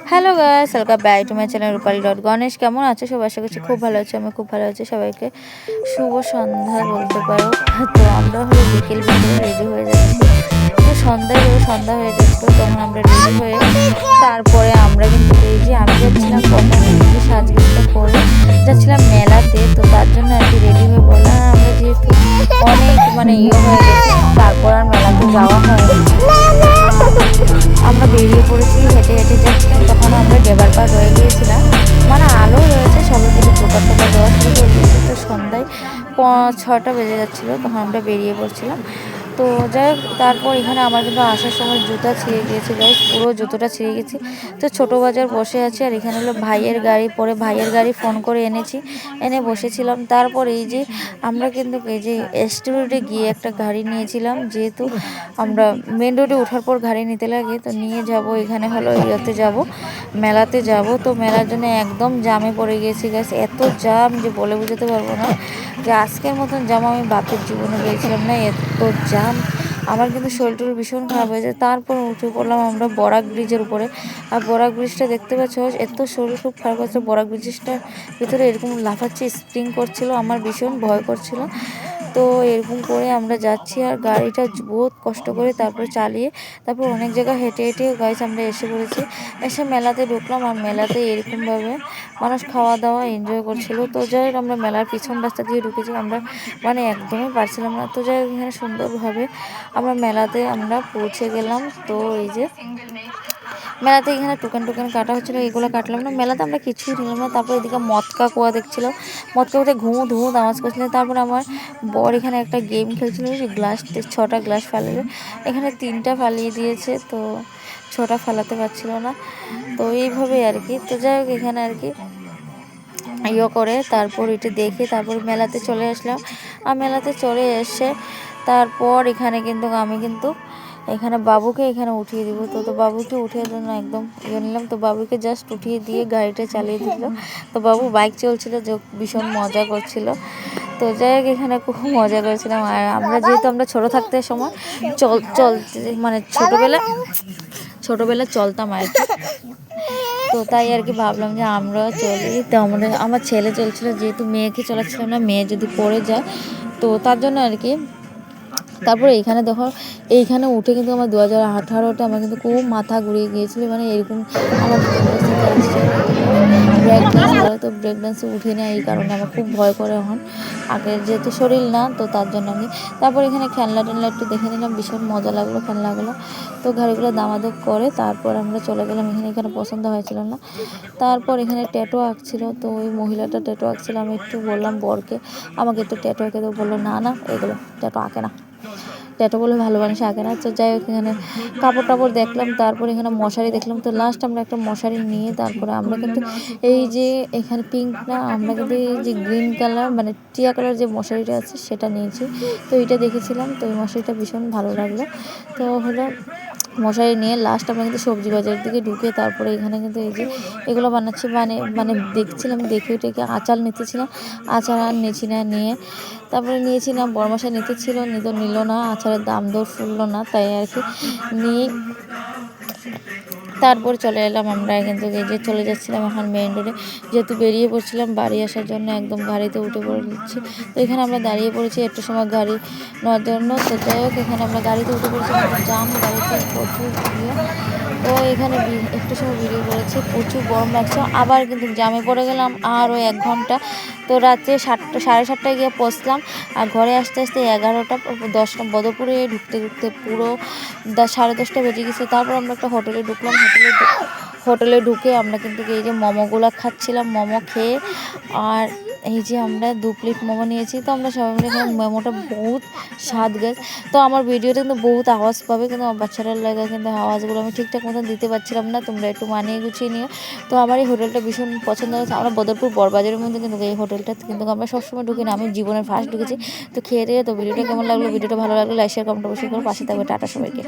Hello guys, welcome back to my channel Rupali dot Ganesh. কেমন আছো সবাই? আশা করছি খুব ভালো আছে। আমি খুব ভালো আছি। সবাইকে শুভ সন্ধ্যা বলতে পারো। তো আমরা হলো বিকেল বিকেলে রেডি হয়ে যাচ্ছি। তো সন্ধ্যা হয়ে যাচ্ছিল, তখন আমরা রেডি হয়ে তারপরে আমরা কিন্তু এই যে আমি যাচ্ছিলাম প্রথমে যে সাজগোজটা করে যাচ্ছিলাম মেলাতে। তো তার জন্য আর কি রেডি হয়ে বললাম, আমরা যেহেতু অনেক হয়ে গেছে, তারপর আর মেলাতে যাওয়া হয়নি। আমরা বেরিয়ে পড়েছি, হেঁটে হেঁটে যাচ্ছিলাম। তখন আমরা ডেবার পার রয়ে গিয়েছিলাম, আলো রয়েছে, সবাই কিছু টোকা টোকা দেওয়া শুরু করে দিয়েছে। তো সন্ধ্যায় 6টা বেজে যাচ্ছিলো, তখন আমরা বেরিয়ে পড়ছিলাম। তো যাই হোক, তারপর এখানে আমার কিন্তু আসার সময় জুতা ছিঁড়ে গিয়েছে গাইস, পুরো জুতোটা ছিঁড়ে গেছে। তো ছোটো বাজার বসে আছে, আর এখানে হলো ভাইয়ের গাড়ি, পরে ভাইয়ের গাড়ি ফোন করে এনেছি, এনে বসেছিলাম। তারপর এই যে আমরা কিন্তু এই যে এসটি রোডে গিয়ে একটা গাড়ি নিয়েছিলাম, যেহেতু আমরা মেন রোডে ওঠার পর গাড়ি নিতে লাগে, তো নিয়ে যাব এখানে হলো ইয়েতে যাব, মেলাতে যাব। তো মেলার জন্য একদম জামে পড়ে গিয়েছি গাইস, এত জাম যে বলে বোঝাতে পারবো না। যে আজকের মতন জাম আমি বাপের জীবনে পেয়েছিলাম না, এত জাম। আমার কিন্তু শরীরটা ভীষণ খারাপ হয়েছে। তারপর উঠে পড়লাম আমরা বরাক ব্রিজের উপরে। আর বরাক ব্রিজটা দেখতে পাচ্ছ, এত শরীর খুব খারাপ হয়েছে। বরাক ব্রিজটার ভিতরে এরকম লাফাচ্ছে, স্প্রিং করছিল, আমার ভীষণ ভয় করছিল। তো এরকম করে আমরা যাচ্ছি, আর গাড়িটা বহুত কষ্ট করে তারপরে চালিয়ে তারপর অনেক জায়গা হেঁটে হেঁটে গাইস আমরা এসে পড়েছি। এসে মেলাতে ঢুকলাম, আর মেলাতে এরকমভাবে মানুষ খাওয়া দাওয়া এনজয় করছিল। তো যাই হোক, আমরা মেলার পিছন রাস্তা দিয়ে ঢুকেছি, আমরা একদমই পারছিলাম না। তো যাই হোক, এখানে সুন্দরভাবে আমরা মেলাতে আমরা পৌঁছে গেলাম। তো এই যে মেলাতে এখানে টোকেন কাটা হচ্ছিলো, এগুলো কাটলাম না। মেলাতে আমরা কিছুই নিলাম না। তারপর এদিকে মটকা কুয়া দেখছিলাম, মটকা কুয়াতে ঘুমু ধুমু আওয়াজ করছিল। তারপর আমার বর এখানে একটা গেম খেলছিল, যে গ্লাস 6টা গ্লাস ফালিয়ে, এখানে 3টা ফালিয়ে দিয়েছে, তো 6টা ফালাতে পারছিল না। তো এইভাবেই আর কি। তো যাই হোক, এখানে আর কি করে তারপর এটা দেখে তারপর মেলাতে চলে আসলাম। আর মেলাতে চলে এসে তারপর এখানে আমি এখানে বাবুকে এখানে উঠিয়ে দিব। তো বাবুকে উঠিয়ে জন্য একদম নিলাম। তো বাবুকে জাস্ট উঠিয়ে দিয়ে গাড়িটা চালিয়ে দিল। তো বাবু বাইক চলছিল, যে ভীষণ মজা করছিল। তো যাই হোক, এখানে খুব মজা করেছিলাম। আর আমরা ছোটো থাকতে সময় চল ছোটোবেলা চলতাম আর কি। তো তাই আর কি ভাবলাম যে আমরাও চলি। তো আমার ছেলে চলছিল, যেহেতু মেয়েকে চলাচ্ছিলাম না, মেয়ে যদি পড়ে যায়, তো তার জন্য আর কি। তারপরে এইখানে দেখো, এইখানে উঠে কিন্তু আমার 2018-তে আমার কিন্তু খুব মাথা ঘুরিয়ে গিয়েছিল। এরকম আমার ব্রেক ডান্স করে, তো ব্রেক ডান্সে উঠে নেয়, এই কারণে আমার খুব ভয় করে এখন। আগে যেহেতু শরীর না, তো তার জন্য আমি তারপর এখানে খেলনা টেলনা একটু দেখে নিলাম, ভীষণ মজা লাগলো খেলনাগুলো। তো গাড়িগুলো দামাদক করে তারপর আমরা চলে গেলাম। এখানে পছন্দ হয়েছিল না। তারপর এখানে ট্যাটু আঁকছিল, তো ওই মহিলাটা ট্যাটু আঁকছিল। আমি একটু বললাম বরকে আমাকে একটু ট্যাটু আঁকে, তো বললো না এগুলো ট্যাটু আঁকে না, ট্যাটু বলে ভালো মানুষ আঁকে না। তো যাই হোক, এখানে কাপড় টাপড় দেখলাম, তারপর এখানে মশারি দেখলাম। তো লাস্ট আমরা একটা মশারি নিয়ে তারপরে আমরা কিন্তু এই যে এখানে পিঙ্ক না, আমরা কিন্তু এই যে গ্রিন কালার টিয়া কালার যে মশারিটা আছে সেটা নিয়েছি। তো এটা দেখেছিলাম, তো এই মশারিটা ভীষণ ভালো লাগলো। তো হলো মশারি নিয়ে লাস্ট আমরা কিন্তু সবজি বাজারের দিকে ঢুকে তারপরে এখানে কিন্তু এই যে এগুলো বানাচ্ছি, দেখছিলাম, দেখে ওটাকে আচার নিতেছিলাম। আচার আর নিয়েছি না, নিয়ে তারপরে নিয়েছি না, বড়মশাই নিতেছিল, নিল না, আচারের দাম দর ফুললো না, তাই আর কি নিয়ে তারপর চলে এলাম। আমরা কিন্তু এই যে চলে যাচ্ছিলাম এখন মেইন রোডে, যেহেতু বেরিয়ে পড়ছিলাম বাড়ি আসার জন্য, একদম গাড়িতে উঠে পড়েছি। তো এখানে আমরা দাঁড়িয়ে পড়েছি একটু সময় গাড়ি নেওয়ার জন্য। তো যাই হোক, এখানে আমরা গাড়িতে উঠে পড়েছি, জাম গাড়িতে প্রচুর ভিড়। তো এখানে একটু সময় ভিডিও করেছি, প্রচুর গরম লাগছে, আবার কিন্তু জামে পড়ে গেলাম আরও 1 ঘন্টা। তো রাত্রে 7:30টায় গিয়ে পৌঁছলাম, আর ঘরে আসতে আসতে 11টা 10টা, বদরপুরে ঢুকতে পুরো 10:30টা বেজে গেছে। তারপর আমরা একটা হোটেলে ঢুকলাম। হোটেলে ঢুকে আমরা কিন্তু এই যে মোমোগুলো খাচ্ছিলাম, মোমো খেয়ে, আর এই যে আমরা 2 প্লেট মোমো নিয়েছি। তো আমরা সবাই মিলে এখানে মোমোটা বহুত স্বাদ গেছে। তো আমার ভিডিওতে কিন্তু বহুত আওয়াজ পাবে, কিন্তু আমার বাচ্চাটার লাগে কিন্তু আওয়াজগুলো আমি ঠিকঠাক মতন দিতে পারছিলাম না, তোমরা একটু মানিয়ে গুছিয়ে নিও। তো আমার এই হোটেলটা ভীষণ পছন্দ হয়েছে। আমরা বদরপুর বড়বাজারের মধ্যে কিন্তু এই হোটেলটা কিন্তু আমরা সবসময় ঢুকি না, আমি জীবনের ফার্স্ট ঢুকেছি। তো খেয়ে দিয়ে তো ভিডিওটা কেমন লাগলো, ভিডিওটা ভালো লাগলো লাইক শেয়ার কমেন্ট অবশ্যই করো, পাশে থাকবে। টাটা সবাইকে।